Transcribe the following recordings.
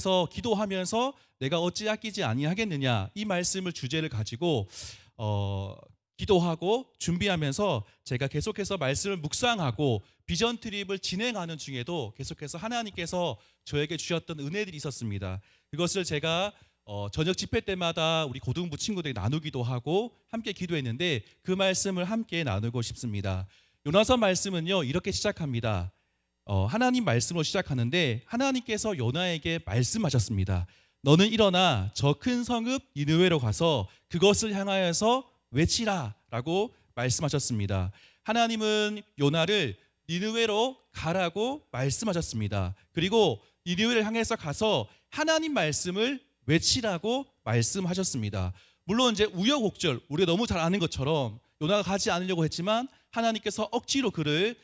그래서 기도하면서 내가 어찌 아끼지 아니하겠느냐, 이 말씀을 주제를 가지고 기도하고 준비하면서 제가 계속해서 말씀을 묵상하고 비전 트립을 진행하는 중에도 계속해서 하나님께서 저에게 주셨던 은혜들이 있었습니다. 그것을 제가 저녁 집회 때마다 우리 고등부 친구들에게 나누기도 하고 함께 기도했는데, 그 말씀을 함께 나누고 싶습니다. 요나서 말씀은요, 이렇게 시작합니다. 하나님 말씀으로 시작하는데, 하나님께서 요나에게 말씀하셨습니다. 너는 일어나 저 큰 성읍 니느웨로 가서 그것을 향하여서 외치라 라고 말씀하셨습니다. 하나님은 요나를 니느웨로 가라고 말씀하셨습니다. 그리고 니느웨를 향해서 가서 하나님 말씀을 외치라고 말씀하셨습니다. 물론 이제 우여곡절, 우리가 너무 잘 아는 것처럼 요나가 가지 않으려고 했지만 하나님께서 억지로 그를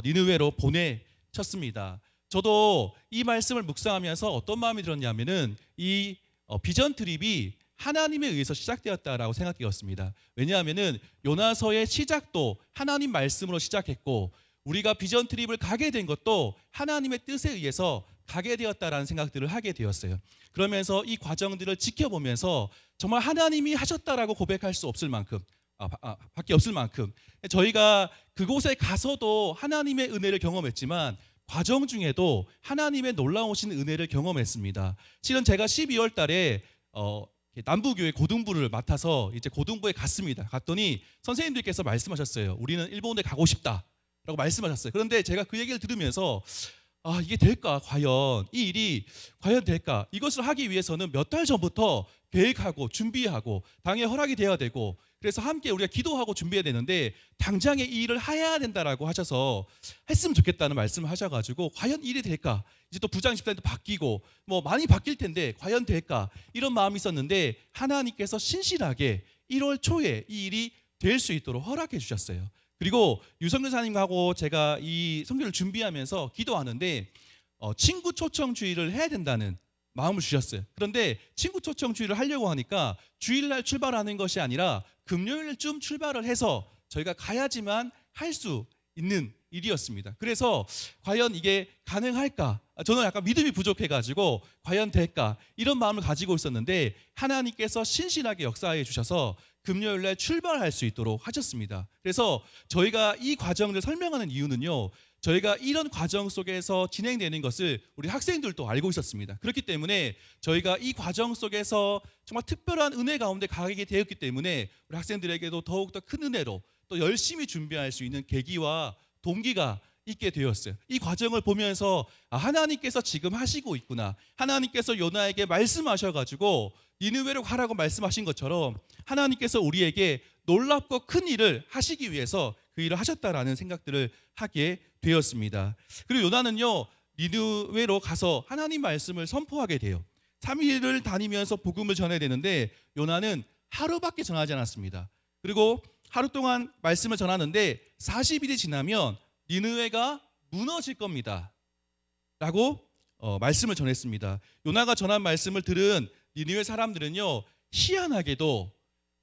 니느웨로 보내셨습니다. 저도 이 말씀을 묵상하면서 어떤 마음이 들었냐면은 이 비전 트립이 하나님에 의해서 시작되었다라고 생각되었습니다. 왜냐하면은 요나서의 시작도 하나님 말씀으로 시작했고, 우리가 비전 트립을 가게 된 것도 하나님의 뜻에 의해서 가게 되었다라는 생각들을 하게 되었어요. 그러면서 이 과정들을 지켜보면서 정말 하나님이 하셨다라고 고백할 수 없을 만큼, 밖에 없을 만큼, 저희가 그곳에 가서도 하나님의 은혜를 경험했지만 과정 중에도 하나님의 놀라우신 은혜를 경험했습니다. 실은 제가 12월 달에 남부교회 고등부를 맡아서 이제 고등부에 갔습니다. 갔더니 선생님들께서 말씀하셨어요. 우리는 일본에 가고 싶다라고 말씀하셨어요. 그런데 제가 그 얘기를 들으면서 이게 될까? 과연 이 일이 과연 될까? 이것을 하기 위해서는 몇 달 전부터 계획하고 준비하고 당의 허락이 되어야 되고, 그래서 함께 우리가 기도하고 준비해야 되는데 당장에 이 일을 해야 된다라고 하셔서 했으면 좋겠다는 말씀을 하셔가지고 과연 일이 될까? 이제 또 부장 집사님도 바뀌고 뭐 많이 바뀔 텐데 과연 될까? 이런 마음이 있었는데 하나님께서 신실하게 1월 초에 이 일이 될 수 있도록 허락해 주셨어요. 그리고 유성근 사님하고 제가 이 선교를 준비하면서 기도하는데 친구 초청 주일을 해야 된다는 마음을 주셨어요. 그런데 친구 초청 주일을 하려고 하니까 주일날 출발하는 것이 아니라 금요일쯤 출발을 해서 저희가 가야지만 할 수 있는 일이었습니다. 그래서 과연 이게 가능할까? 저는 약간 믿음이 부족해가지고 과연 될까? 이런 마음을 가지고 있었는데 하나님께서 신실하게 역사해 주셔서 금요일날 출발할 수 있도록 하셨습니다. 그래서 저희가 이 과정을 설명하는 이유는요, 저희가 이런 과정 속에서 진행되는 것을 우리 학생들도 알고 있었습니다. 그렇기 때문에 저희가 이 과정 속에서 정말 특별한 은혜 가운데 가게 되었기 때문에 우리 학생들에게도 더욱더 큰 은혜로 또 열심히 준비할 수 있는 계기와 동기가 있게 되었어요. 이 과정을 보면서 하나님께서 지금 하시고 있구나. 하나님께서 요나에게 말씀하셔가지고 니느웨로 가라고 말씀하신 것처럼 하나님께서 우리에게 놀랍고 큰 일을 하시기 위해서 그 일을 하셨다라는 생각들을 하게 되었습니다. 그리고 요나는요, 니느웨로 가서 하나님 말씀을 선포하게 돼요. 3일을 다니면서 복음을 전해야 되는데 요나는 하루밖에 전하지 않았습니다. 그리고 하루 동안 말씀을 전하는데 40일이 지나면 니느웨가 무너질 겁니다 라고 말씀을 전했습니다. 요나가 전한 말씀을 들은 니느웨 사람들은요, 희한하게도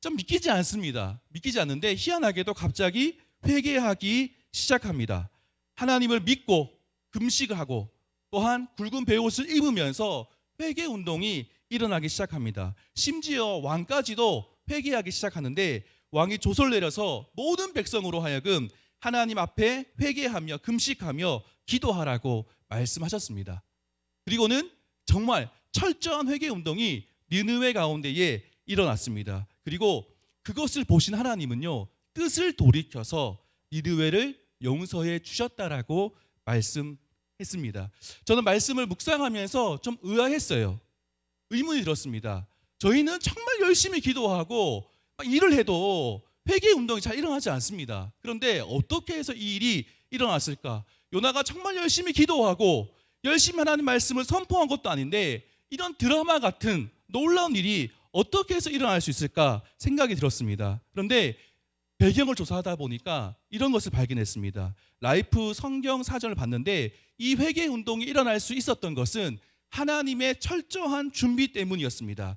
좀 믿기지 않습니다. 믿기지 않는데 희한하게도 갑자기 회개하기 시작합니다. 하나님을 믿고 금식을 하고 또한 굵은 베옷을 입으면서 회개 운동이 일어나기 시작합니다. 심지어 왕까지도 회개하기 시작하는데 왕이 조서를 내려서 모든 백성으로 하여금 하나님 앞에 회개하며 금식하며 기도하라고 말씀하셨습니다. 그리고는 정말 철저한 회개 운동이 니느웨 가운데에 일어났습니다. 그리고 그것을 보신 하나님은요, 뜻을 돌이켜서 니느웨를 용서해 주셨다라고 말씀했습니다. 저는 말씀을 묵상하면서 좀 의아했어요. 의문이 들었습니다. 저희는 정말 열심히 기도하고 일을 해도 회개 운동이 잘 일어나지 않습니다. 그런데 어떻게 해서 이 일이 일어났을까? 요나가 정말 열심히 기도하고 열심히 하나님 말씀을 선포한 것도 아닌데 이런 드라마 같은 놀라운 일이 어떻게 해서 일어날 수 있을까 생각이 들었습니다. 그런데 배경을 조사하다 보니까 이런 것을 발견했습니다. 라이프 성경 사전을 봤는데 이 회개 운동이 일어날 수 있었던 것은 하나님의 철저한 준비 때문이었습니다.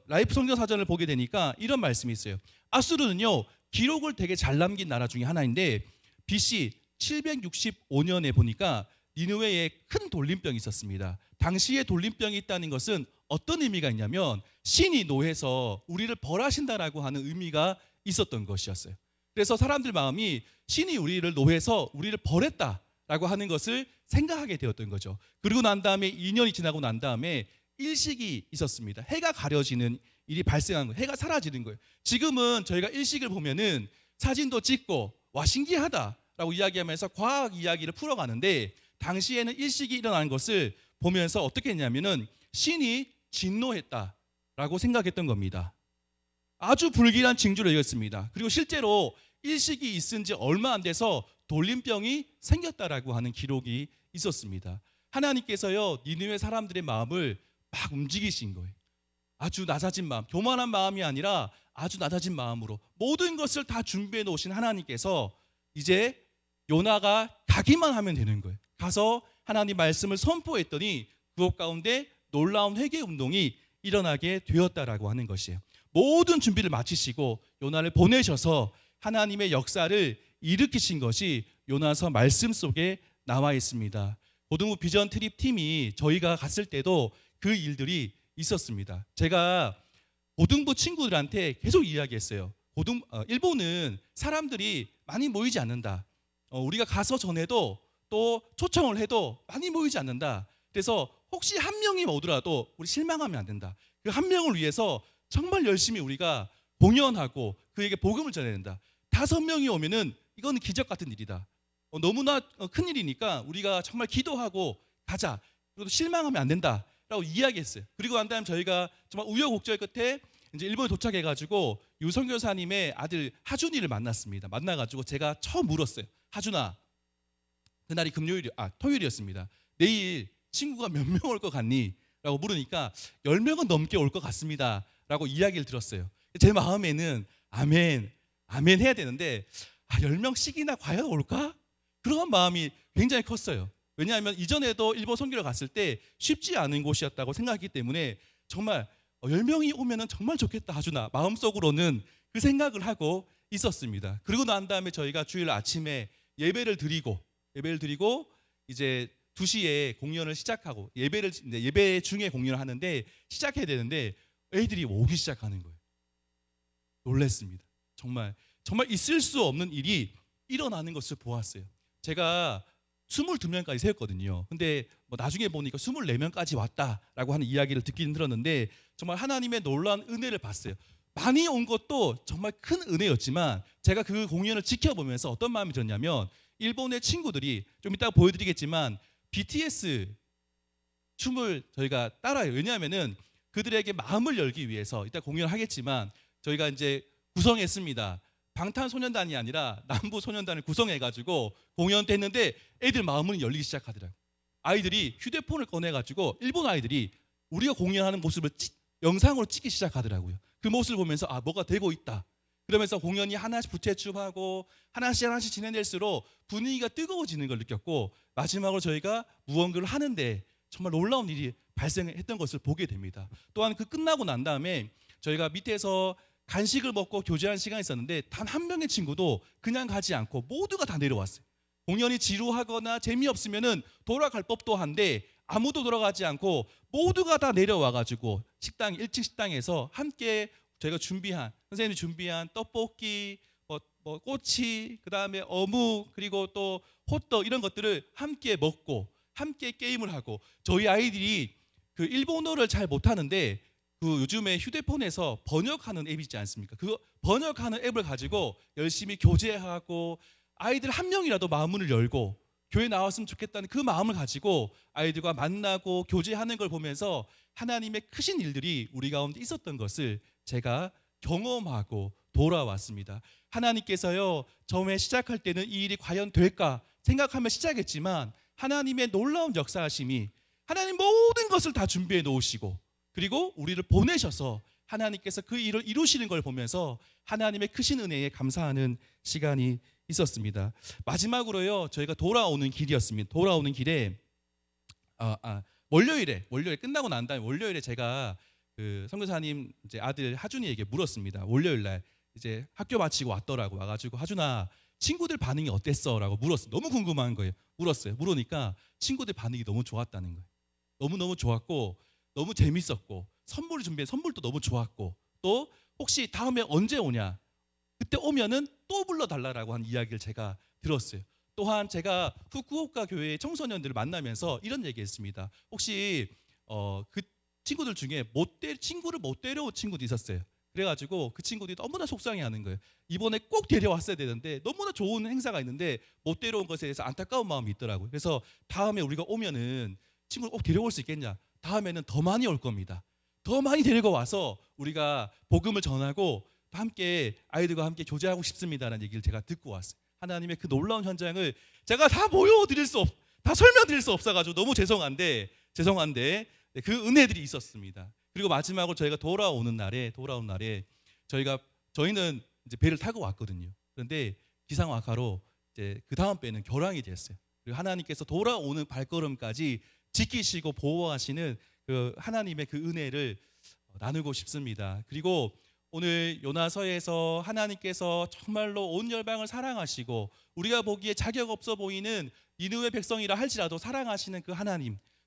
라이프 성경 사전을 보게 되니까 이런 말씀이 있어요. 아수르는요, 기록을 되게 잘 남긴 나라 중에 하나인데 BC 765년에 보니까 니느웨에 큰 돌림병이 있었습니다. 당시에 돌림병이 있다는 것은 어떤 의미가 있냐면 신이 노해서 우리를 벌하신다라고 하는 의미가 있었던 것이었어요. 그래서 사람들 마음이 신이 우리를 노해서 우리를 벌했다라고 하는 것을 생각하게 되었던 거죠. 그리고 난 다음에 2년이 지나고 난 다음에 일식이 있었습니다. 해가 가려지는 일이 발생한 거예요. 해가 사라지는 거예요. 지금은 저희가 일식을 보면은 사진도 찍고 와 신기하다라고 이야기하면서 과학 이야기를 풀어가는데, 당시에는 일식이 일어나는 것을 보면서 어떻게 했냐면은 신이 진노했다라고 생각했던 겁니다. 아주 불길한 징조를 이겼습니다. 그리고 실제로 일식이 있은 지 얼마 안 돼서 돌림병이 생겼다라고 하는 기록이 있었습니다. 하나님께서요 니느웨 사람들의 마음을 막 움직이신 거예요. 아주 낮아진 마음, 교만한 마음이 아니라 아주 낮아진 마음으로 모든 것을 다 준비해 놓으신 하나님께서 이제 요나가 가기만 하면 되는 거예요. 가서 하나님 말씀을 선포했더니 그곳 가운데 놀라운 회개 운동이 일어나게 되었다라고 하는 것이에요. 모든 준비를 마치시고 요나를 보내셔서 하나님의 역사를 일으키신 것이 요나서 말씀 속에 나와 있습니다. 고등부 비전 트립 팀이 저희가 갔을 때도 그 일들이 있었습니다. 제가 고등부 친구들한테 계속 이야기했어요. 일본은 사람들이 많이 모이지 않는다. 우리가 가서 전에도 또 초청을 해도 많이 모이지 않는다. 그래서 혹시 한 명이 오더라도 우리 실망하면 안 된다. 그 한 명을 위해서 정말 열심히 우리가 공연하고 그에게 복음을 전해야 된다. 5명이 오면은 이거는 기적 같은 일이다. 너무나 큰 일이니까 우리가 정말 기도하고 가자. 그래도 실망하면 안 된다라고 이야기했어요. 그리고 난 다음 저희가 정말 우여곡절 끝에 이제 일본에 도착해가지고 유선교사님의 아들 하준이를 만났습니다. 만나가지고 제가 처음 물었어요. 하준아, 그날이 토요일이었습니다. 내일 친구가 몇 명 올 것 같니? 라고 물으니까 10명은 넘게 올 것 같습니다 라고 이야기를 들었어요. 제 마음에는 아멘 해야 되는데 10명씩이나 과연 올까? 그런 마음이 굉장히 컸어요. 왜냐하면 이전에도 일본 선교를 갔을 때 쉽지 않은 곳이었다고 생각했기 때문에 정말 10명이 오면 정말 좋겠다 하주나 마음속으로는 그 생각을 하고 있었습니다. 그리고 난 다음에 저희가 주일 아침에 예배를 드리고 이제 2시에 공연을 시작하고 예배 중에 공연을 하는데 시작해야 되는데 애들이 오기 시작하는 거예요. 놀랐습니다. 정말 있을 수 없는 일이 일어나는 것을 보았어요. 제가 22명까지 세웠거든요. 근데 나중에 보니까 24명까지 왔다라고 하는 이야기를 듣기는 들었는데 정말 하나님의 놀라운 은혜를 봤어요. 많이 온 것도 정말 큰 은혜였지만 제가 그 공연을 지켜보면서 어떤 마음이 들었냐면 일본의 친구들이 좀 이따가 보여드리겠지만 BTS 춤을 저희가 따라요. 왜냐하면은 그들에게 마음을 열기 위해서 이따 공연을 하겠지만 저희가 이제 구성했습니다. 방탄소년단이 아니라 남부소년단을 구성해가지고 공연 때 했는데 애들 마음은 열리기 시작하더라고요. 아이들이 휴대폰을 꺼내가지고 일본 아이들이 우리가 공연하는 모습을 영상으로 찍기 시작하더라고요. 그 모습을 보면서 뭐가 되고 있다. 그러면서 공연이 하나씩 부채춤하고 하나씩 진행될수록 분위기가 뜨거워지는 걸 느꼈고 마지막으로 저희가 무언가를 하는데 정말 놀라운 일이 발생했던 것을 보게 됩니다. 또한 그 끝나고 난 다음에 저희가 밑에서 간식을 먹고 교제한 시간이 있었는데 단 한 명의 친구도 그냥 가지 않고 모두가 다 내려왔어요. 공연이 지루하거나 재미없으면은 돌아갈 법도 한데 아무도 돌아가지 않고 모두가 다 내려와가지고 1층 식당에서 함께 저희가 선생님이 준비한 떡볶이, 꼬치, 그 다음에 어묵, 그리고 또 호떡 이런 것들을 함께 먹고 함께 게임을 하고 저희 아이들이 그 일본어를 잘 못하는데 그 요즘에 휴대폰에서 번역하는 앱이 있지 않습니까? 그 번역하는 앱을 가지고 열심히 교제하고 아이들 한 명이라도 마음을 열고 교회 나왔으면 좋겠다는 그 마음을 가지고 아이들과 만나고 교제하는 걸 보면서 하나님의 크신 일들이 우리 가운데 있었던 것을 제가 경험하고 돌아왔습니다. 하나님께서요 처음에 시작할 때는 이 일이 과연 될까 생각하며 시작했지만 하나님의 놀라운 역사하심이 하나님 모든 것을 다 준비해 놓으시고 그리고 우리를 보내셔서 하나님께서 그 일을 이루시는 걸 보면서 하나님의 크신 은혜에 감사하는 시간이 있었습니다. 마지막으로요 저희가 돌아오는 길이었습니다. 돌아오는 길에 월요일에 끝나고 난 다음에 월요일에 제가 그 선교사님 이제 아들 하준이에게 물었습니다. 월요일 날 이제 학교 마치고 와가지고 하준아 친구들 반응이 어땠어? 라고 물었어요. 너무 궁금한 거예요. 물으니까 친구들 반응이 너무 좋았다는 거예요. 너무너무 좋았고 너무 재밌었고 선물을 준비해 선물도 너무 좋았고 또 혹시 다음에 언제 오냐? 그때 오면은 또 불러달라고 한 이야기를 제가 들었어요. 또한 제가 후쿠오카 교회 청소년들을 만나면서 이런 얘기했습니다. 혹시 그 친구들 중에 친구를 못 데려온 친구도 있었어요. 그래가지고 그 친구들이 너무나 속상해하는 거예요. 이번에 꼭 데려왔어야 되는데 너무나 좋은 행사가 있는데 못 데려온 것에 대해서 안타까운 마음이 있더라고요. 그래서 다음에 우리가 오면은 친구를 꼭 데려올 수 있겠냐? 다음에는 더 많이 올 겁니다. 더 많이 데리고 와서 우리가 복음을 전하고 함께 아이들과 함께 교제하고 싶습니다라는 얘기를 제가 듣고 왔어요. 하나님의 그 놀라운 현장을 제가 다 다 설명드릴 수 없어가지고 너무 죄송한데 그 은혜들이 있었습니다. 그리고 마지막으로 저희가 돌아오는 날에 저희는 이제 배를 타고 왔거든요. 그런데 기상 악화로 이제 그 다음 배는 결항이 됐어요. 그리고 하나님께서 돌아오는 발걸음까지 지키시고 보호하시는 그 하나님의 그 은혜를 나누고 싶습니다. 그리고 오늘 요나서에서 하나님께서 정말로 온 열방을 사랑하시고 우리가 보기에 자격 없어 보이는 니느웨 백성이라 할지라도 사랑하시는 그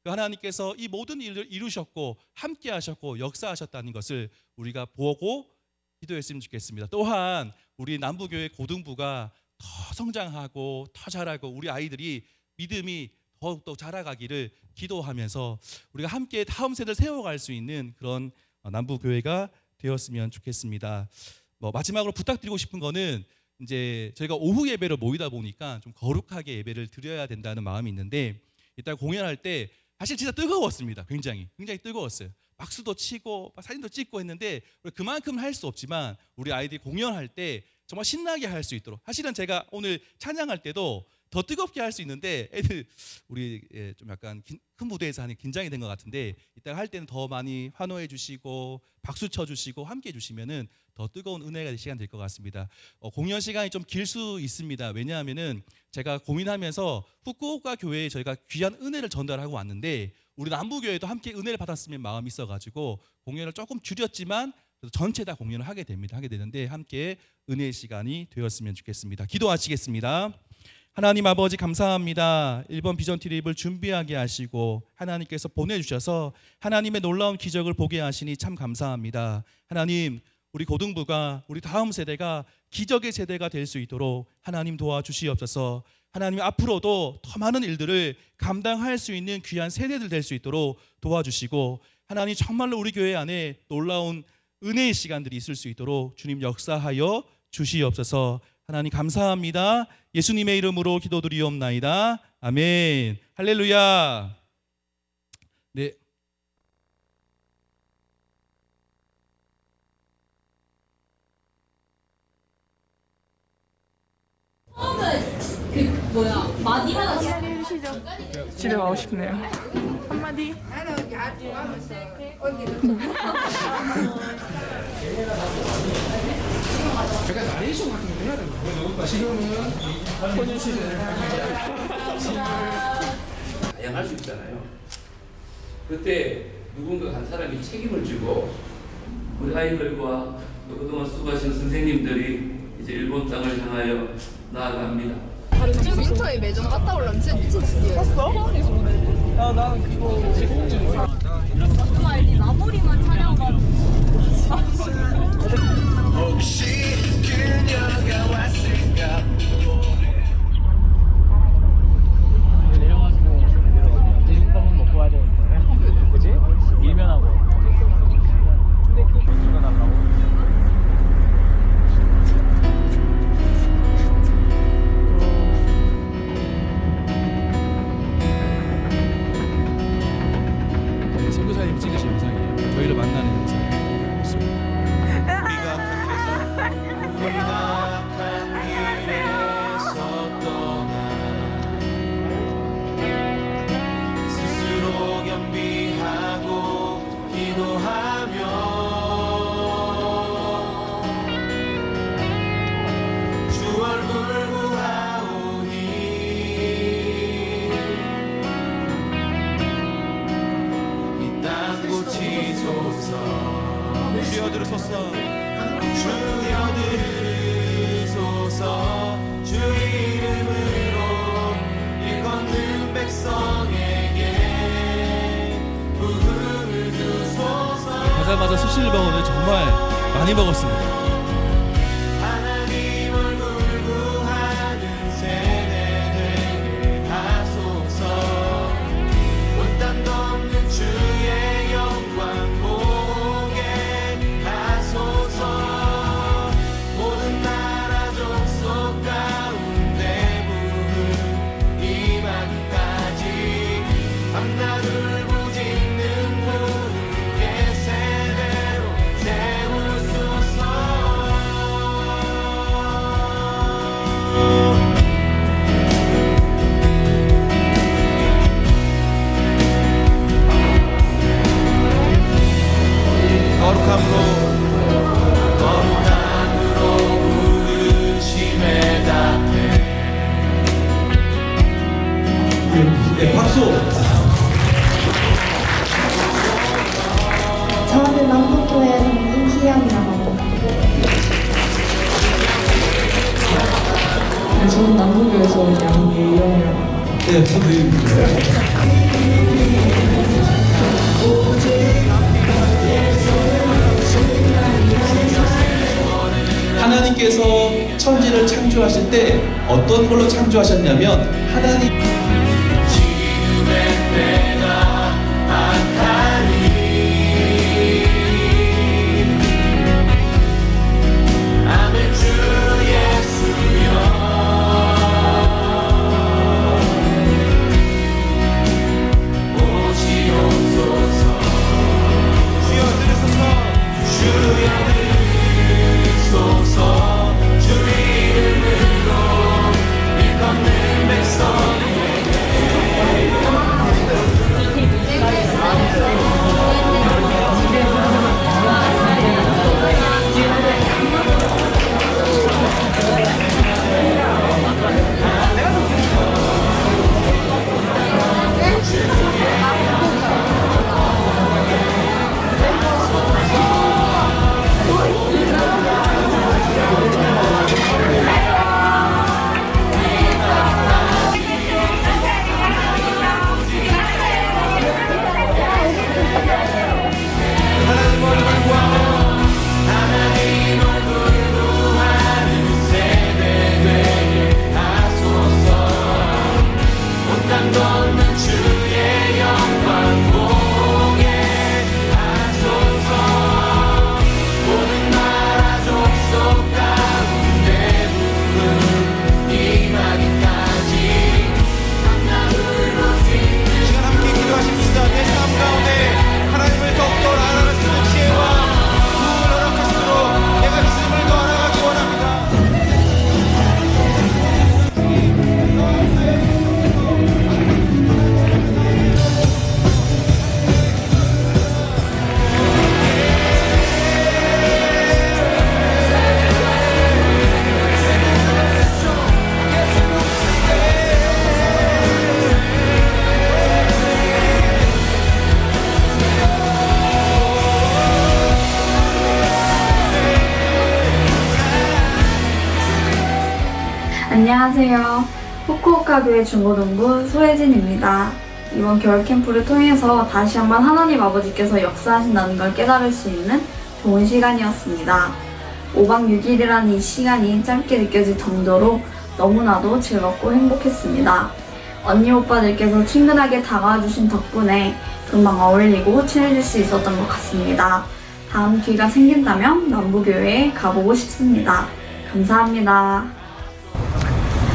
하나님께서 이 모든 일을 이루셨고 함께 하셨고 역사하셨다는 것을 우리가 보고 기도했으면 좋겠습니다. 또한 우리 남부교회 고등부가 더 성장하고 더 자라고 우리 아이들이 믿음이 더욱더 자라가기를 기도하면서 우리가 함께 다음 세대를 세워갈 수 있는 그런 남부교회가 되었으면 좋겠습니다. 마지막으로 부탁드리고 싶은 거는 이제 저희가 오후 예배로 모이다 보니까 좀 거룩하게 예배를 드려야 된다는 마음이 있는데 이따 공연할 때 사실 진짜 뜨거웠습니다. 굉장히 뜨거웠어요. 박수도 치고 사진도 찍고 했는데 그만큼 할 수 없지만 우리 아이들이 공연할 때 정말 신나게 할 수 있도록 사실은 제가 오늘 찬양할 때도 더 뜨겁게 할 수 있는데 애들 우리 좀 약간 큰 무대에서 하는 긴장이 된 것 같은데 이따가 할 때는 더 많이 환호해 주시고 박수 쳐 주시고 함께 해 주시면은 더 뜨거운 은혜가 시간 될 것 같습니다. 공연 시간이 좀 길 수 있습니다. 왜냐하면은 제가 고민하면서 후쿠오카 교회에 저희가 귀한 은혜를 전달하고 왔는데 우리 남부교회도 함께 은혜를 받았으면 마음이 있어가지고 공연을 조금 줄였지만 전체 다 공연을 하게 되는데 함께 은혜의 시간이 되었으면 좋겠습니다. 기도하시겠습니다. 하나님 아버지 감사합니다. 1번 비전 트립을 준비하게 하시고 하나님께서 보내주셔서 하나님의 놀라운 기적을 보게 하시니 참 감사합니다. 하나님 우리 고등부가 우리 다음 세대가 기적의 세대가 될 수 있도록 하나님 도와주시옵소서. 하나님 앞으로도 더 많은 일들을 감당할 수 있는 귀한 세대들 될 수 있도록 도와주시고 하나님 정말로 우리 교회 안에 놀라운 은혜의 시간들이 있을 수 있도록 주님 역사하여 주시옵소서. 하나님 감사합니다. 예수님의 이름으로 기도드리옵나이다. 아멘. 할렐루야. 네. 많이 해주시죠. 집에 가고 싶네요. 한마디. 약간 나레이션 같은 거 해야 되나? 지금은 본인 시대 다양할 수 있잖아요. 그때 누군가 한 사람이 책임을 지고 우리 아이들과 또 그동안 수고하신 선생님들이 이제 일본 땅을 향하여 나아갑니다. 윈터에 매점 갔다 올라면 진짜 미쳤어요. 샀어? 야, 나는 그거 그거 알지? 나머리만 촬영하고. 혹시 그녀가 왔을까 내려가지고 돼지국밥은 먹고 와야 되는 거야. 그치? 일면하고 근데 그 먼지가 달라고 네, 선교사님 찍으신 영상이에요. 저희를 만나는 영상. 우리가 간 길에서 떠나 스스로 겸비하고 기도하며 주 얼굴 구하오니 이 땅 고치소서. 주여 들으소서. 주여 들으소서. 주여 백성에게 부흥을 주소서. 가자마자 수실버거를 정말 많이 먹었습니다. 하나님 얼굴 구하는 세대 되게 하소서. 온 땅 덮는 주의 영광 보게 하소서. 모든 나라 족속 가운데 부흥 임하기까지 밤낮을 부짓는 부르게 세대로 세우소서. 거룩함으로 부르심에 답해. 저는 남북교회 성진 희영이라고. 저는 남북교에서 온 양예영이라고. 하나님께서 천지를 창조하실 때 어떤 걸로 창조하셨냐면 하나님 지금의 때가 악하니 아멘. 주 예수여 오시옵소서. 주여 들으소서. 주여 들으소서. 주 이름으로 일컫는 백성에게 하나님 얼굴 구하는 세대 되게 하소서. 온 땅 덮는 주의 영광 보게 하소서. 모든 나라 족속 가운데 부흥 임하기까지 밤낮을 부짓는. 시간 함께 기도하십시다. 내 삶 가운데 하나님을 더욱더 알아갈 수 있는 지혜와 부흥을 허락하시도록 내가 주님을 더 알아가기 원합니다. 안녕하세요. 후쿠오카교회 중고등부 소혜진입니다. 이번 겨울 캠프를 통해서 다시 한번 하나님 아버지께서 역사하신다는 걸 깨달을 수 있는 좋은 시간이었습니다. 5박 6일이라는 이 시간이 짧게 느껴질 정도로 너무나도 즐겁고 행복했습니다. 언니 오빠들께서 친근하게 다가와 주신 덕분에 금방 어울리고 친해질 수 있었던 것 같습니다. 다음 기회가 생긴다면 남부교회에 가보고 싶습니다. 감사합니다.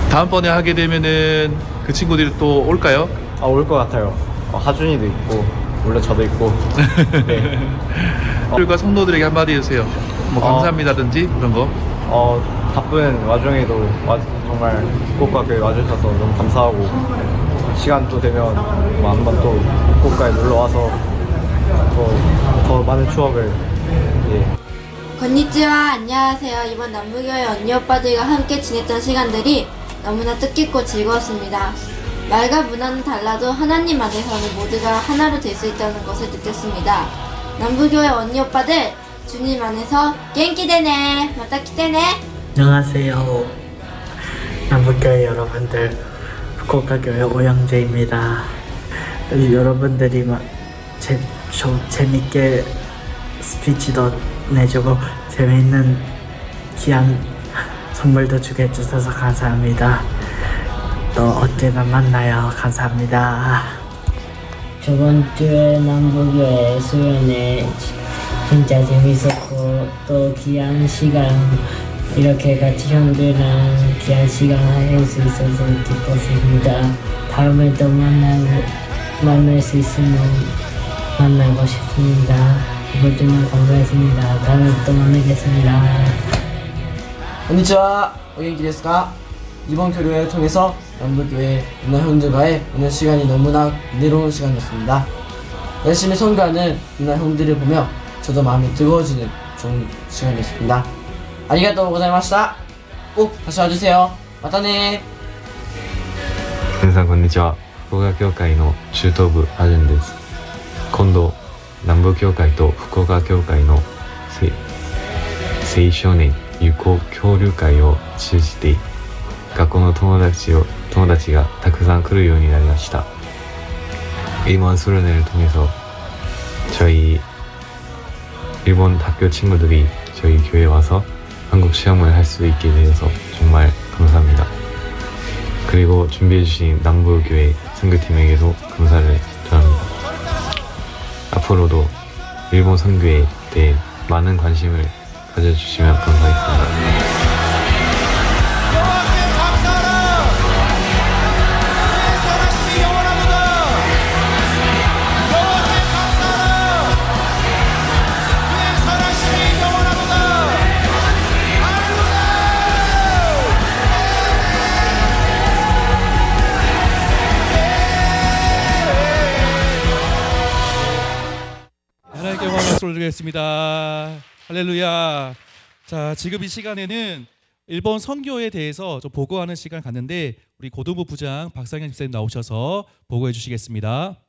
다음번에 하게 되면은 그 친구들이 또 올까요? 올 것 같아요. 하준이도 있고 물론 저도 있고. 네. 들과 성도들에게 한마디 해주세요. 뭐 감사합니다든지 그런 거. 바쁜 와중에도 정말 후쿠오카교회 와주셔서 너무 감사하고, 시간 또 되면 한번 또 후쿠오카에 놀러 와서 더 많은 추억을. 건니치와 안녕하세요. 이번 남부교회 언니 오빠들과 함께 지냈던 시간들이 너무나 뜻깊고 즐거웠습니다. 말과 문화는 달라도 하나님 안에서는 모두가 하나로 될 수 있다는 것을 느꼈습니다. 남부교회 언니 오빠들, 주님 안에서 겐키되네, 마타 키테네. 안녕하세요. 남북교회 여러분들, 후쿠오카교회 오영재입니다. 여러분들이 재밌게 스피치도 내주고 재미있는 귀한 선물도 주게 해주셔서 감사합니다. 또 언제나 만나요. 감사합니다. 저번 주에 남부교회 수련회 진짜 재밌었고 또 귀한 시간 이렇게 같이 형들이랑 귀한 시간 할 수 있어서 기뻤습니다. 다음에 또 만날 수 있으면 만나고 싶습니다. 이번 주는 감사했습니다. 다음에 또 만나겠습니다. 안녕하세요. 오元気ですか? 이번 교류회를 통해서 남부교회 누나 형들과의 오늘 시간이 너무나 은혜로운 시간이었습니다. 열심히 선교하는 누나 형들을 보며 저도 마음이 뜨거워지는 좋은 시간이었습니다. 아리가또 고자이마시타. 꼭 다시 와주세요. 마타네. 皆さんこんにちは。福岡教会の中東部アジュンです。今度南部教会と福岡教会の青少年友好交流会を通じて学校の友達がたくさん来るようになりました. 이번 수련회를 통해서 저희 일본 학교 친구들이 저희 교회에 와서 한국 시험을 할 수 있게 되어서 정말 감사합니다. 그리고 준비해주신 남부교회 선교팀에게도 감사를 전합니다. 앞으로도 일본 선교에 대해 많은 관심을 가져주시면 감사하겠습니다. 하나님께 박수를 드리겠습니다. 할렐루야. 자, 지금 이 시간에는 일본 선교에 대해서 좀 보고하는 시간 갖는데 우리 고등부 부장 박상현 집사님 나오셔서 보고해 주시겠습니다.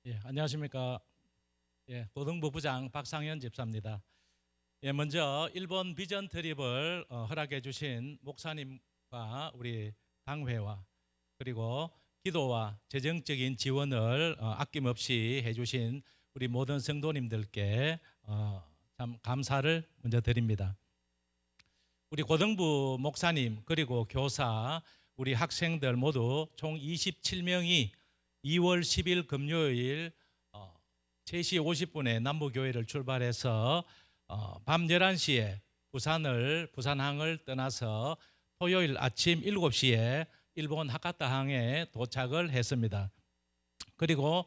예, 안녕하십니까. 예, 고등부 부장 박상현 집사입니다. 예, 먼저 일본 비전 트립을 허락해 주신 목사님과 우리 당회와 그리고 기도와 재정적인 지원을 아낌없이 해주신 우리 모든 성도님들께 참 감사를 먼저 드립니다. 우리 고등부 목사님 그리고 교사 우리 학생들 모두 총 27명이 2월 10일 금요일 3시 50분에 남부교회를 출발해서 밤 11시에 부산항을 떠나서 토요일 아침 7시에 일본 하카타항에 도착을 했습니다. 그리고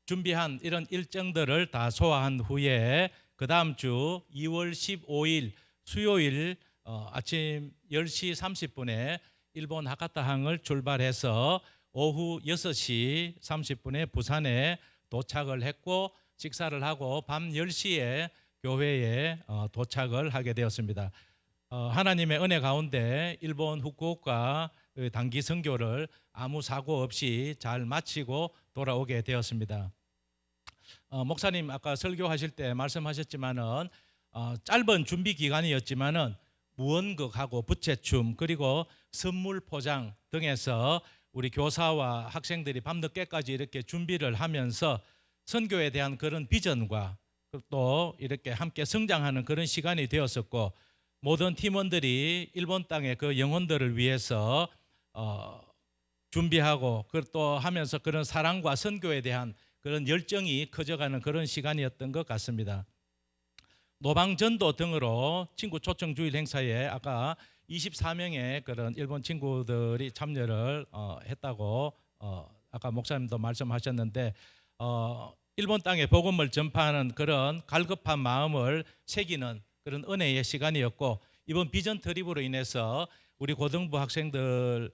준비한 이런 일정들을 다 소화한 후에 그 다음 주 2월 15일 수요일 아침 10시 30분에 일본 하카타항을 출발해서 오후 6시 30분에 부산에 도착을 했고 식사를 하고 밤 10시에 교회에 도착을 하게 되었습니다. 하나님의 은혜 가운데 일본 후쿠오카 단기 선교를 아무 사고 없이 잘 마치고 돌아오게 되었습니다. 목사님 아까 설교하실 때 말씀하셨지만은 짧은 준비 기간이었지만은 무언극하고 부채춤 그리고 선물 포장 등에서 우리 교사와 학생들이 밤늦게까지 이렇게 준비를 하면서 선교에 대한 그런 비전과 또 이렇게 함께 성장하는 그런 시간이 되었었고 모든 팀원들이 일본 땅의 그 영혼들을 위해서 준비하고 또 하면서 그런 사랑과 선교에 대한 그런 열정이 커져가는 그런 시간이었던 것 같습니다. 노방전도 등으로 친구 초청 주일 행사에 아까 24명의 그런 일본 친구들이 참여를 했다고 아까 목사님도 말씀하셨는데 일본 땅에 복음을 전파하는 그런 갈급한 마음을 새기는 그런 은혜의 시간이었고 이번 비전 트립으로 인해서 우리 고등부 학생들이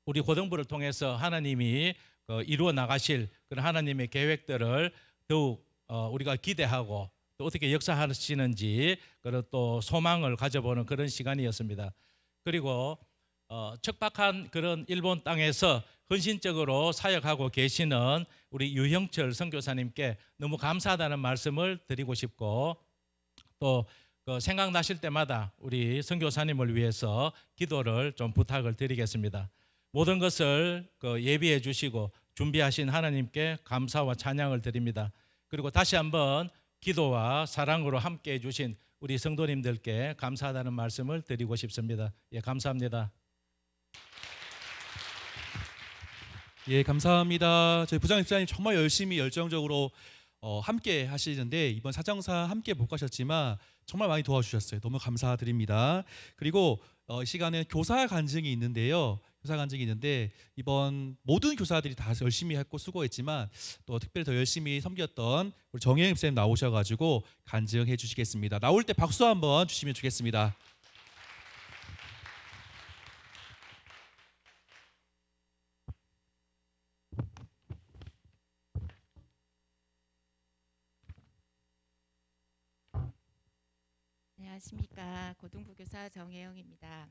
우리 고등부를 통해서 하나님이 이루어 나가실 그런 하나님의 계획들을 더욱 우리가 기대하고 또 어떻게 역사하시는지 그런 또 소망을 가져보는 그런 시간이었습니다. 그리고 척박한 그런 일본 땅에서 헌신적으로 사역하고 계시는 우리 유형철 선교사님께 너무 감사하다는 말씀을 드리고 싶고, 또 생각나실 때마다 우리 선교사님을 위해서 기도를 좀 부탁을 드리겠습니다. 모든 것을 예비해 주시고 준비하신 하나님께 감사와 찬양을 드립니다. 그리고 다시 한번 기도와 사랑으로 함께 해주신 우리 성도님들께 감사하다는 말씀을 드리고 싶습니다. 예, 감사합니다. 예, 감사합니다. 저희 부장 집사님 정말 열심히 열정적으로 함께 하시는데 이번 사정사 함께 못 가셨지만 정말 많이 도와주셨어요. 너무 감사드립니다. 그리고 이 시간에 교사 간증이 있는데요. 교사 간증이 있는데 이번 모든 교사들이 다 열심히 했고 수고했지만 또 특별히 더 열심히 섬겼던 우리 정혜영 집사님 나오셔가지고 간증해 주시겠습니다. 나올 때 박수 한번 주시면 좋겠습니다. 안녕하십니까. 고등부교사 정혜영입니다.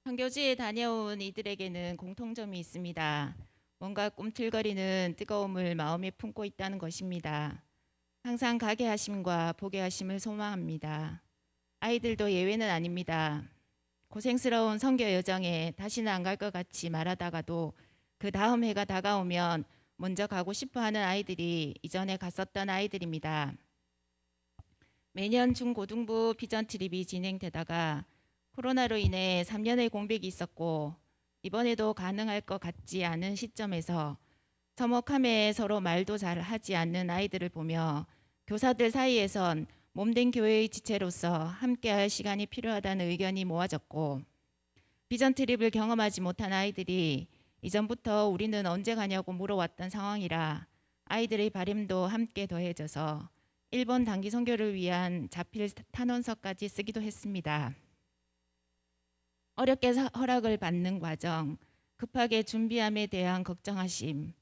선교지에 다녀온 이들에게는 공통점이 있습니다. 뭔가 꿈틀거리는 뜨거움을 마음에 품고 있다는 것입니다. 항상 가게 하심과 보게 하심을 소망합니다. 아이들도 예외는 아닙니다. 고생스러운 선교 여정에 다시는 안 갈 것 같이 말하다가도 그 다음 해가 다가오면 먼저 가고 싶어하는 아이들이 이전에 갔었던 아이들입니다. 매년 중고등부 비전 트립이 진행되다가 코로나로 인해 3년의 공백이 있었고 이번에도 가능할 것 같지 않은 시점에서 서먹함에 서로 말도 잘 하지 않는 아이들을 보며 교사들 사이에선 몸된 교회의 지체로서 함께할 시간이 필요하다는 의견이 모아졌고, 비전 트립을 경험하지 못한 아이들이 이전부터 우리는 언제 가냐고 물어왔던 상황이라 아이들의 바람도 함께 더해져서 일본 단기 선교를 위한 자필 탄원서까지 쓰기도 했습니다. 어렵게 허락을 받는 과정, 급하게 준비함에 대한 걱정하심,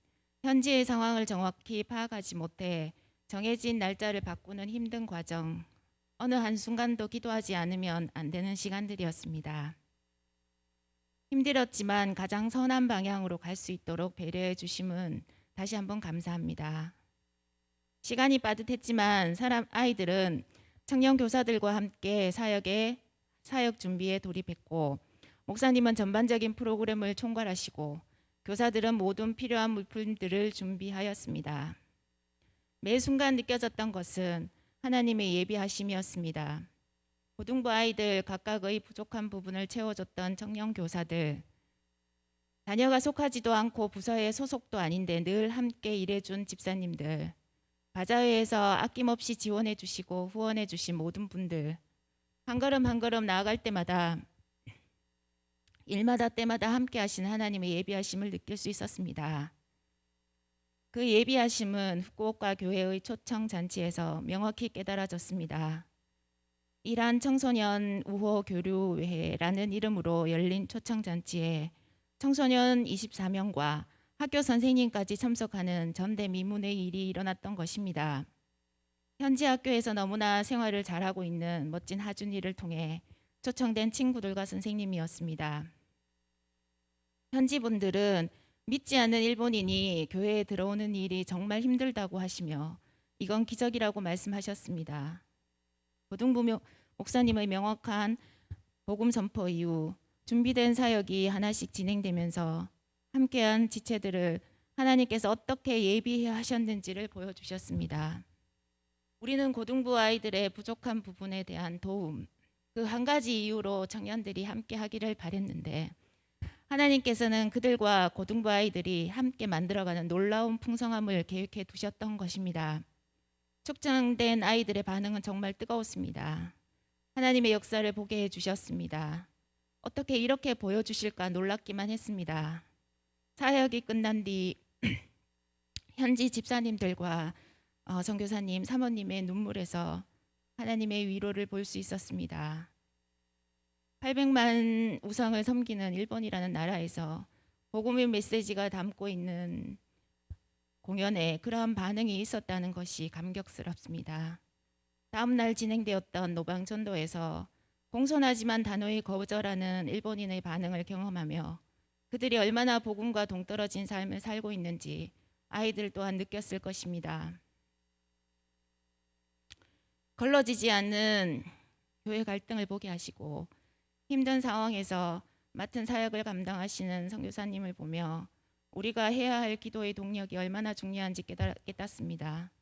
현지의 상황을 정확히 파악하지 못해 정해진 날짜를 바꾸는 힘든 과정, 어느 한순간도 기도하지 않으면 안 되는 시간들이었습니다. 힘들었지만 가장 선한 방향으로 갈 수 있도록 배려해 주심은 다시 한번 감사합니다. 시간이 빠듯했지만 아이들은 청년 교사들과 함께 사역 준비에 돌입했고, 목사님은 전반적인 프로그램을 총괄하시고 교사들은 모든 필요한 물품들을 준비하였습니다. 매 순간 느껴졌던 것은 하나님의 예비하심이었습니다. 고등부 아이들 각각의 부족한 부분을 채워줬던 청년 교사들, 자녀가 속하지도 않고 부서에 소속도 아닌데 늘 함께 일해준 집사님들, 바자회에서 아낌없이 지원해 주시고 후원해 주신 모든 분들, 한 걸음 한 걸음 나아갈 때마다 일마다 때마다 함께 하신 하나님의 예비하심을 느낄 수 있었습니다. 그 예비하심은 후쿠오카 교회의 초청 잔치에서 명확히 깨달아졌습니다. 이란 청소년 우호 교류회라는 이름으로 열린 초청 잔치에 청소년 24명과 학교 선생님까지 참석하는 전대미문의 일이 일어났던 것입니다. 현지 학교에서 너무나 생활을 잘하고 있는 멋진 하준이를 통해 초청된 친구들과 선생님이었습니다. 현지 분들은 믿지 않는 일본인이 교회에 들어오는 일이 정말 힘들다고 하시며 이건 기적이라고 말씀하셨습니다. 고등부 목사님의 명확한 복음 선포 이후 준비된 사역이 하나씩 진행되면서 함께한 지체들을 하나님께서 어떻게 예비하셨는지를 보여주셨습니다. 우리는 고등부 아이들의 부족한 부분에 대한 도움, 그 한 가지 이유로 청년들이 함께 하기를 바랬는데 하나님께서는 그들과 고등부 아이들이 함께 만들어가는 놀라운 풍성함을 계획해 두셨던 것입니다. 초청된 아이들의 반응은 정말 뜨거웠습니다. 하나님의 역사를 보게 해주셨습니다. 어떻게 이렇게 보여주실까 놀랍기만 했습니다. 사역이 끝난 뒤 현지 집사님들과 선교사님, 사모님의 눈물에서 하나님의 위로를 볼 수 있었습니다. 800만 우상을 섬기는 일본이라는 나라에서 복음의 메시지가 담고 있는 공연에 그러한 반응이 있었다는 것이 감격스럽습니다. 다음 날 진행되었던 노방전도에서 공손하지만 단호히 거절하는 일본인의 반응을 경험하며 그들이 얼마나 복음과 동떨어진 삶을 살고 있는지 아이들 또한 느꼈을 것입니다. 걸러지지 않는 교회 갈등을 보게 하시고 힘든 상황에서 맡은 사역을 감당하시는 선교사님을 보며 우리가 해야 할 기도의 동력이 얼마나 중요한지 깨닫습니다.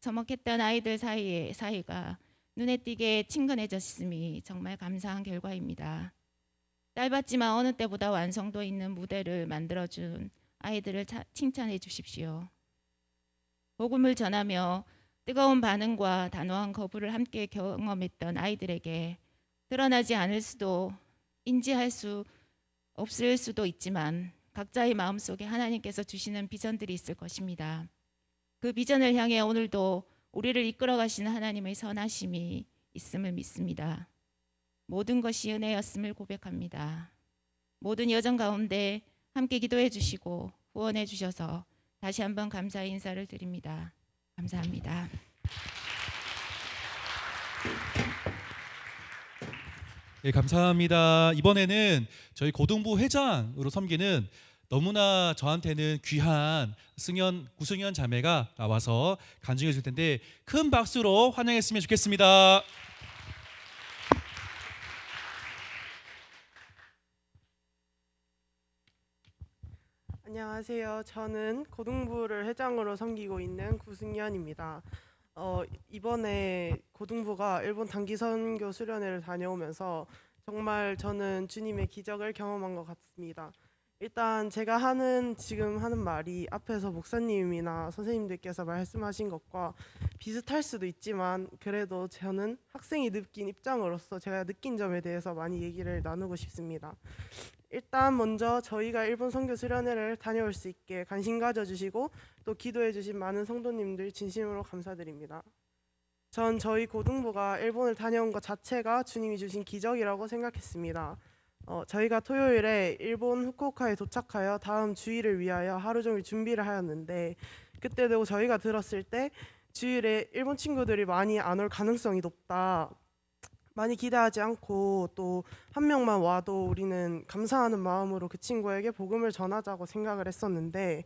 서먹했던 아이들 사이가 눈에 띄게 친근해졌음이 정말 감사한 결과입니다. 짧았지만 어느 때보다 완성도 있는 무대를 만들어준 아이들을 칭찬해 주십시오. 복음을 전하며 뜨거운 반응과 단호한 거부를 함께 경험했던 아이들에게 드러나지 않을 수도 인지할 수 없을 수도 있지만 각자의 마음속에 하나님께서 주시는 비전들이 있을 것입니다. 그 비전을 향해 오늘도 우리를 이끌어 가시는 하나님의 선하심이 있음을 믿습니다. 모든 것이 은혜였음을 고백합니다. 모든 여정 가운데 함께 기도해 주시고 후원해 주셔서 다시 한번 감사의 인사를 드립니다. 감사합니다. 예, 감사합니다. 이번에는 저희 고등부 회장으로 섬기는 너무나 저한테는 귀한 구승현 자매가 나와서 간증해 줄 텐데 큰 박수로 환영했으면 좋겠습니다. 안녕하세요. 저는 고등부를 회장으로 섬기고 있는 구승현입니다. 이번에 고등부가 일본 단기 선교 수련회를 다녀오면서 정말 저는 주님의 기적을 경험한 것 같습니다. 일단 제가 지금 하는 말이 앞에서 목사님이나 선생님들께서 말씀하신 것과 비슷할 수도 있지만 그래도 저는 학생이 느낀 입장으로서 제가 느낀 점에 대해서 많이 얘기를 나누고 싶습니다. 일단 먼저 저희가 일본 선교 수련회를 다녀올 수 있게 관심 가져주시고 또 기도해 주신 많은 성도님들 진심으로 감사드립니다. 전 저희 고등부가 일본을 다녀온 것 자체가 주님이 주신 기적이라고 생각했습니다. 저희가 토요일에 일본 후쿠오카에 도착하여 다음 주일을 위하여 하루 종일 준비를 하였는데 그때도 저희가 들었을 때 주일에 일본 친구들이 많이 안 올 가능성이 높다. 많이 기대하지 않고 또 한 명만 와도 우리는 감사하는 마음으로 그 친구에게 복음을 전하자고 생각을 했었는데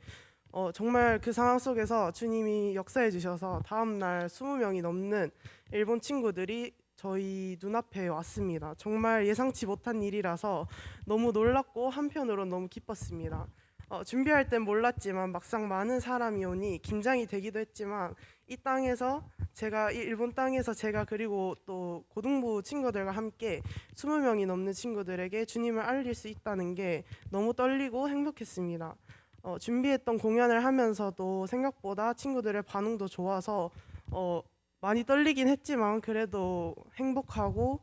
정말 그 상황 속에서 주님이 역사해 주셔서 다음 날 20명이 넘는 일본 친구들이 저희 눈앞에 왔습니다. 정말 예상치 못한 일이라서 너무 놀랐고 한편으로는 너무 기뻤습니다. 준비할 땐 몰랐지만 막상 많은 사람이 오니 긴장이 되기도 했지만 이 일본 땅에서 제가 그리고 또 고등부 친구들과 함께 20명이 넘는 친구들에게 주님을 알릴 수 있다는 게 너무 떨리고 행복했습니다. 준비했던 공연을 하면서도 생각보다 친구들의 반응도 좋아서 많이 떨리긴 했지만 그래도 행복하고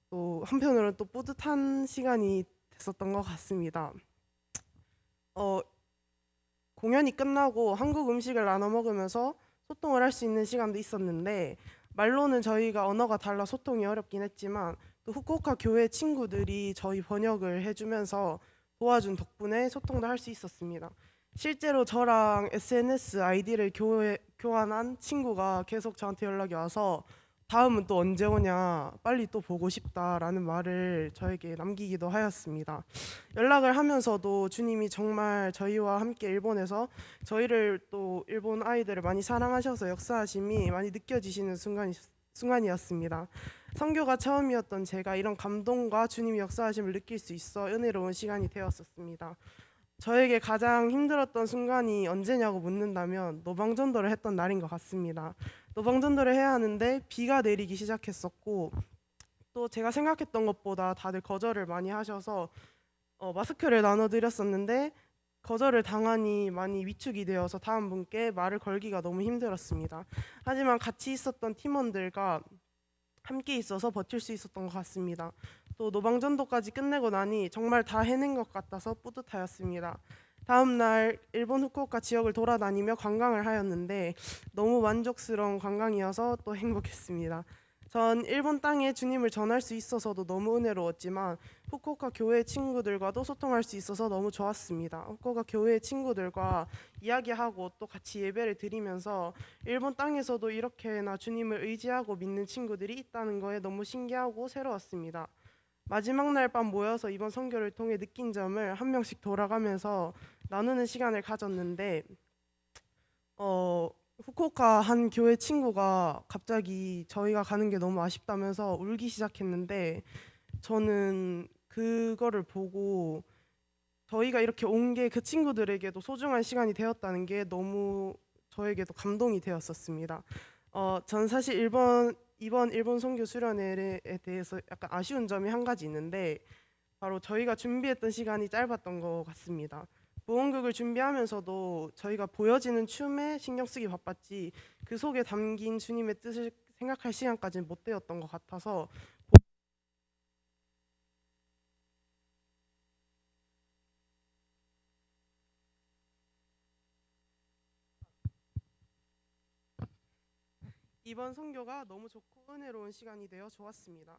또 한편으로는 또 뿌듯한 시간이 됐었던 것 같습니다. 공연이 끝나고 한국 음식을 나눠 먹으면서 소통을 할 수 있는 시간도 있었는데 말로는 저희가 언어가 달라 소통이 어렵긴 했지만 또 후쿠오카 교회 친구들이 저희 번역을 해주면서 도와준 덕분에 소통도 할 수 있었습니다. 실제로 저랑 SNS 아이디를 교환한 친구가 계속 저한테 연락이 와서 다음은 또 언제 오냐, 빨리 또 보고 싶다라는 말을 저에게 남기기도 하였습니다. 연락을 하면서도 주님이 정말 저희와 함께 일본에서 저희를 또 일본 아이들을 많이 사랑하셔서 역사하심이 많이 느껴지시는 순간이었습니다. 선교가 처음이었던 제가 이런 감동과 주님의 역사하심을 느낄 수 있어 은혜로운 시간이 되었었습니다. 저에게 가장 힘들었던 순간이 언제냐고 묻는다면 노방전도를 했던 날인 것 같습니다. 노방전도를 해야 하는데 비가 내리기 시작했었고 또 제가 생각했던 것보다 다들 거절을 많이 하셔서 마스크를 나눠드렸었는데 거절을 당하니 많이 위축이 되어서 다음 분께 말을 걸기가 너무 힘들었습니다. 하지만 같이 있었던 팀원들과 함께 있어서 버틸 수 있었던 것 같습니다. 또 노방전도까지 끝내고 나니 정말 다 해낸 것 같아서 뿌듯하였습니다. 다음 날 일본 후쿠오카 지역을 돌아다니며 관광을 하였는데 너무 만족스러운 관광이어서 또 행복했습니다. 전 일본 땅에 주님을 전할 수 있어서도 너무 은혜로웠지만 후쿠오카 교회 친구들과도 소통할 수 있어서 너무 좋았습니다. 후쿠오카 교회 친구들과 이야기하고 또 같이 예배를 드리면서 일본 땅에서도 이렇게나 주님을 의지하고 믿는 친구들이 있다는 거에 너무 신기하고 새로웠습니다. 마지막 날 밤 모여서 이번 선교를 통해 느낀 점을 한 명씩 돌아가면서 나누는 시간을 가졌는데 후쿠오카 한 교회 친구가 갑자기 저희가 가는 게 너무 아쉽다면서 울기 시작했는데 저는 그거를 보고 저희가 이렇게 온 게 그 친구들에게도 소중한 시간이 되었다는 게 너무 저에게도 감동이 되었었습니다. 전 사실 이번 일본 선교 수련회에 대해서 약간 아쉬운 점이 한 가지 있는데 바로 저희가 준비했던 시간이 짧았던 것 같습니다. 무언극을 준비하면서도 저희가 보여지는 춤에 신경 쓰기 바빴지 그 속에 담긴 주님의 뜻을 생각할 시간까지는 못 되었던 것 같아서 이번 선교가 너무 좋고 은혜로운 시간이 되어 좋았습니다.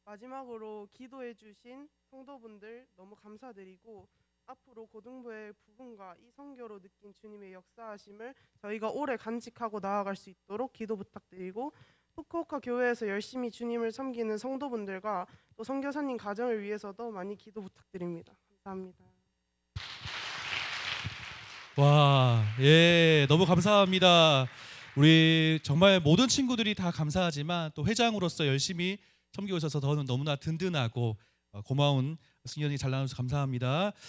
마지막으로 기도해 주신 성도분들 너무 감사드리고 앞으로 고등부의 부흥과 이 선교로 느낀 주님의 역사하심을 저희가 오래 간직하고 나아갈 수 있도록 기도 부탁드리고 후쿠오카 교회에서 열심히 주님을 섬기는 성도분들과 또 선교사님 가정을 위해서도 많이 기도 부탁드립니다. 감사합니다. 와, 예, 너무 감사합니다. 우리 정말 모든 친구들이 다 감사하지만 또 회장으로서 열심히 섬기고 있어서 더는 너무나 든든하고 고마운 승연이 잘 나눠서 감사합니다.